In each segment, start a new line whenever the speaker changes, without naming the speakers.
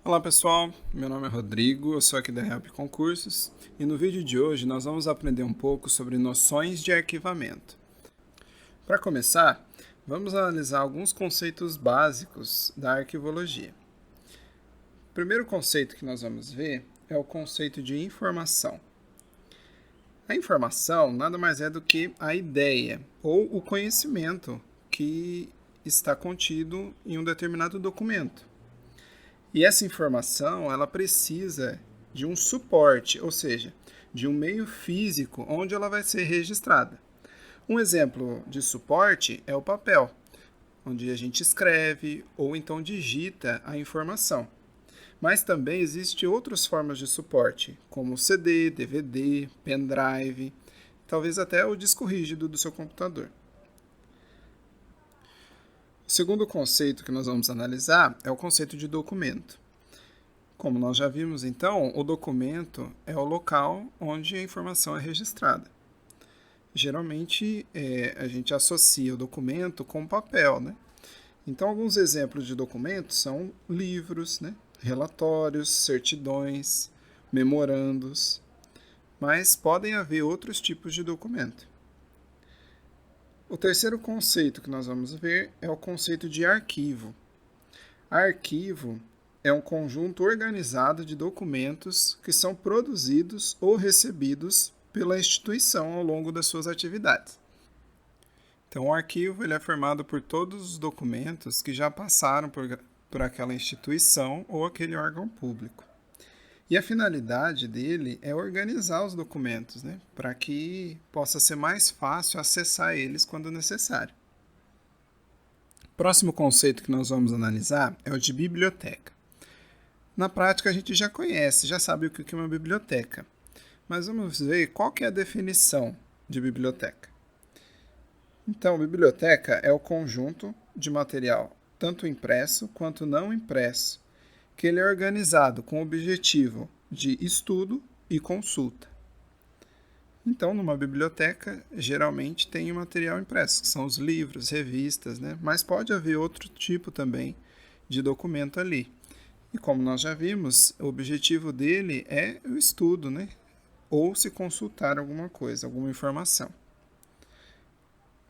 Olá pessoal, meu nome é Rodrigo, eu sou aqui da Help Concursos e no vídeo de hoje nós vamos aprender um pouco sobre noções de arquivamento. Para começar, vamos analisar alguns conceitos básicos da arquivologia. O primeiro conceito que nós vamos ver é o conceito de informação. A informação nada mais é do que a ideia ou o conhecimento que está contido em um determinado documento. E essa informação, ela precisa de um suporte, ou seja, de um meio físico onde ela vai ser registrada. Um exemplo de suporte é o papel, onde a gente escreve ou então digita a informação. Mas também existem outras formas de suporte, como CD, DVD, pendrive, talvez até o disco rígido do seu computador. O segundo conceito que nós vamos analisar é o conceito de documento. Como nós já vimos, então, o documento é o local onde a informação é registrada. Geralmente, a gente associa o documento com papel, né? Então, alguns exemplos de documentos são livros, né? Relatórios, certidões, memorandos, mas podem haver outros tipos de documento. O terceiro conceito que nós vamos ver é o conceito de arquivo. Arquivo é um conjunto organizado de documentos que são produzidos ou recebidos pela instituição ao longo das suas atividades. Então, o arquivo ele é formado por todos os documentos que já passaram por aquela instituição ou aquele órgão público. E a finalidade dele é organizar os documentos, né, para que possa ser mais fácil acessar eles quando necessário. O próximo conceito que nós vamos analisar é o de biblioteca. Na prática, a gente já conhece, já sabe o que é uma biblioteca. Mas vamos ver qual que é a definição de biblioteca. Então, biblioteca é o conjunto de material, tanto impresso quanto não impresso, que ele é organizado com o objetivo de estudo e consulta. Então, numa biblioteca, geralmente tem o material impresso, que são os livros, revistas, né? Mas pode haver outro tipo também de documento ali. E como nós já vimos, o objetivo dele é o estudo, né? Ou se consultar alguma coisa, alguma informação.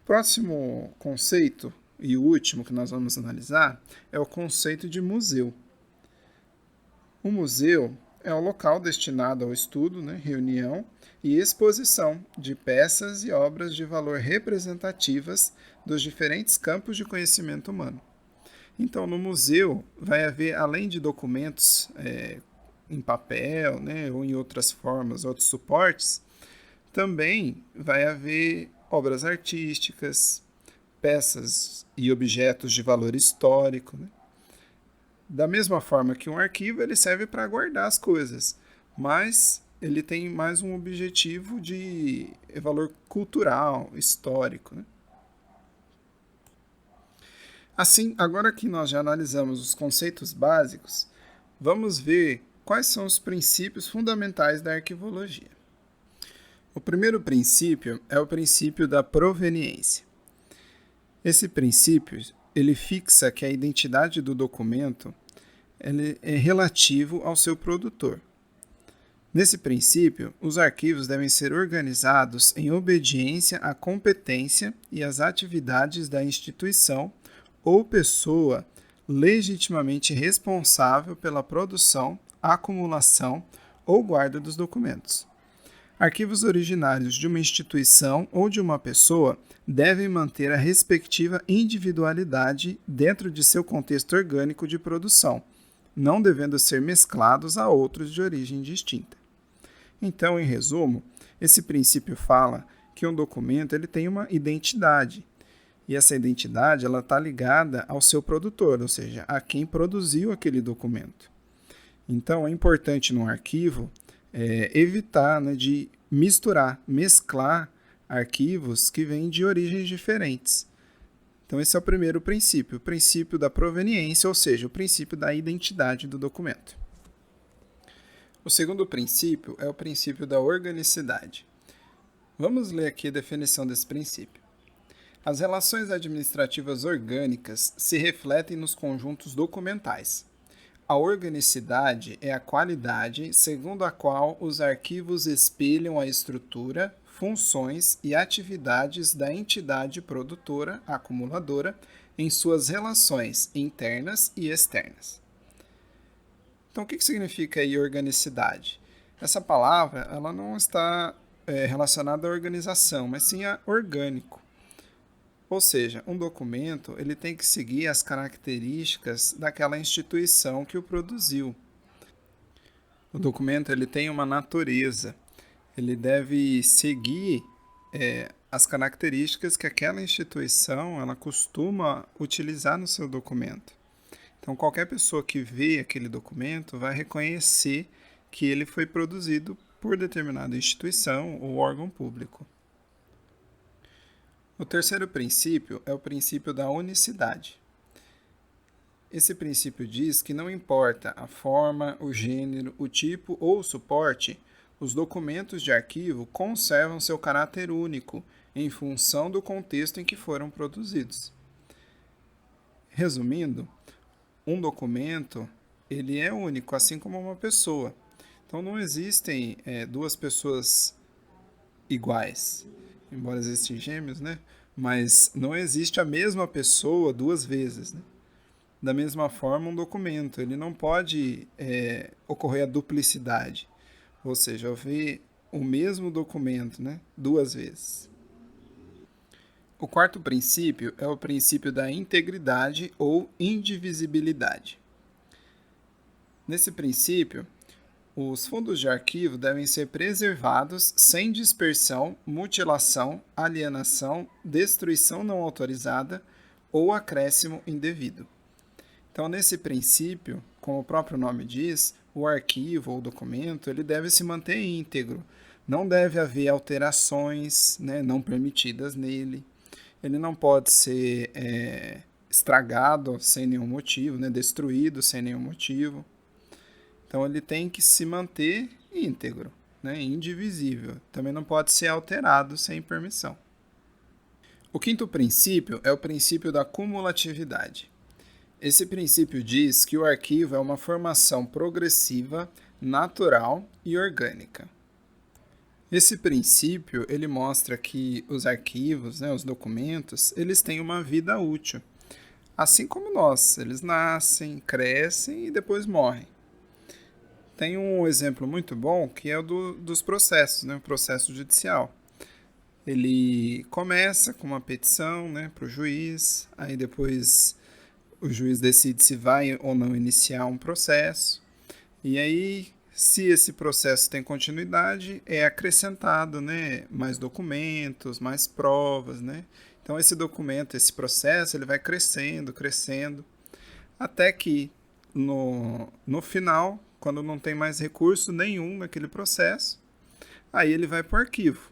Próximo conceito, e o último que nós vamos analisar, é o conceito de museu. O museu é o local destinado ao estudo, né, reunião e exposição de peças e obras de valor representativas dos diferentes campos de conhecimento humano. Então, no museu vai haver, além de documentos em papel, né, ou em outras formas, outros suportes, também vai haver obras artísticas, peças e objetos de valor histórico, né? Da mesma forma que um arquivo, ele serve para guardar as coisas, mas ele tem mais um objetivo de valor cultural, histórico, né? Assim, agora que nós já analisamos os conceitos básicos, vamos ver quais são os princípios fundamentais da arquivologia. O primeiro princípio é o princípio da proveniência. Esse princípio ele fixa que a identidade do documento ele é relativo ao seu produtor. Nesse princípio, os arquivos devem ser organizados em obediência à competência e às atividades da instituição ou pessoa legitimamente responsável pela produção, acumulação ou guarda dos documentos. Arquivos originários de uma instituição ou de uma pessoa devem manter a respectiva individualidade dentro de seu contexto orgânico de produção, não devendo ser mesclados a outros de origem distinta. Então, em resumo, esse princípio fala que um documento ele tem uma identidade, e essa identidade está ligada ao seu produtor, ou seja, a quem produziu aquele documento. Então, é importante no arquivo evitar, né, de mesclar arquivos que vêm de origens diferentes. Então, esse é o primeiro princípio, o princípio da proveniência, ou seja, o princípio da identidade do documento. O segundo princípio é o princípio da organicidade. Vamos ler aqui a definição desse princípio. As relações administrativas orgânicas se refletem nos conjuntos documentais. A organicidade é a qualidade segundo a qual os arquivos espelham a estrutura, funções e atividades da entidade produtora, acumuladora, em suas relações internas e externas. Então, o que significa aí organicidade? Essa palavra ela não está relacionada à organização, mas sim a orgânico. Ou seja, um documento ele tem que seguir as características daquela instituição que o produziu. O documento ele tem uma natureza, ele deve seguir as características que aquela instituição ela costuma utilizar no seu documento. Então, qualquer pessoa que vê aquele documento vai reconhecer que ele foi produzido por determinada instituição ou órgão público. O terceiro princípio é o princípio da unicidade. Esse princípio diz que não importa a forma, o gênero, o tipo ou o suporte, os documentos de arquivo conservam seu caráter único em função do contexto em que foram produzidos. Resumindo, um documento ele é único, assim como uma pessoa. Então não existem duas pessoas iguais. Embora existam gêmeos, né? Mas não existe a mesma pessoa duas vezes, né? Da mesma forma, um documento, ele não pode ocorrer a duplicidade, ou seja, haver o mesmo documento, né? Duas vezes. O quarto princípio é o princípio da integridade ou indivisibilidade. Nesse princípio, os fundos de arquivo devem ser preservados sem dispersão, mutilação, alienação, destruição não autorizada ou acréscimo indevido. Então, nesse princípio, como o próprio nome diz, o arquivo ou documento ele deve se manter íntegro. Não deve haver alterações não permitidas nele. Ele não pode ser estragado sem nenhum motivo, destruído sem nenhum motivo. Então, ele tem que se manter íntegro, indivisível. Também não pode ser alterado sem permissão. O quinto princípio é o princípio da cumulatividade. Esse princípio diz que o arquivo é uma formação progressiva, natural e orgânica. Esse princípio ele mostra que os arquivos, os documentos, eles têm uma vida útil. Assim como nós, eles nascem, crescem e depois morrem. Tem um exemplo muito bom que é o dos processos, o processo judicial. Ele começa com uma petição para o juiz, aí depois o juiz decide se vai ou não iniciar um processo, e aí, se esse processo tem continuidade, é acrescentado mais documentos, mais provas. Então, esse documento, esse processo, ele vai crescendo, até que no final, quando não tem mais recurso nenhum naquele processo, aí ele vai para o arquivo.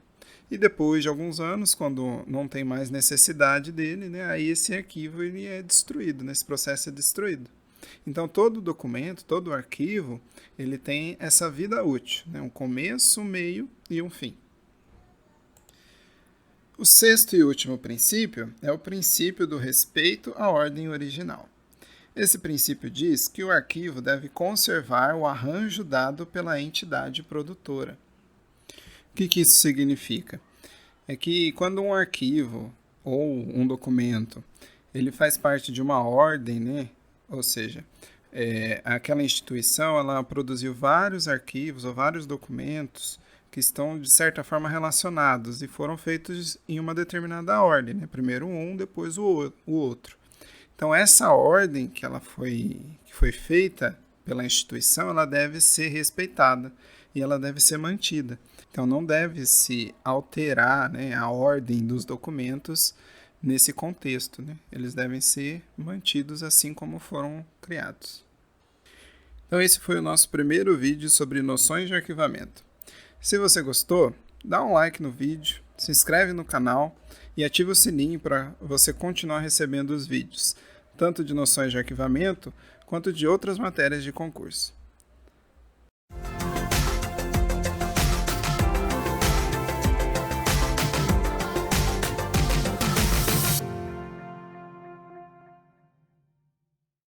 E depois de alguns anos, quando não tem mais necessidade dele, aí esse arquivo ele é destruído, esse processo é destruído. Então, todo documento, todo arquivo, ele tem essa vida útil, um começo, um meio e um fim. O sexto e último princípio é o princípio do respeito à ordem original. Esse princípio diz que o arquivo deve conservar o arranjo dado pela entidade produtora. O que isso significa? É que quando um arquivo ou um documento ele faz parte de uma ordem, ou seja, aquela instituição ela produziu vários arquivos ou vários documentos que estão, de certa forma, relacionados e foram feitos em uma determinada ordem. Primeiro um, depois o outro. Então, essa ordem que foi feita pela instituição, ela deve ser respeitada e ela deve ser mantida. Então, não deve se alterar a ordem dos documentos nesse contexto. Eles devem ser mantidos assim como foram criados. Então, esse foi o nosso primeiro vídeo sobre noções de arquivamento. Se você gostou, dá um like no vídeo, se inscreve no canal e ativa o sininho para você continuar recebendo os vídeos, tanto de noções de arquivamento quanto de outras matérias de concurso.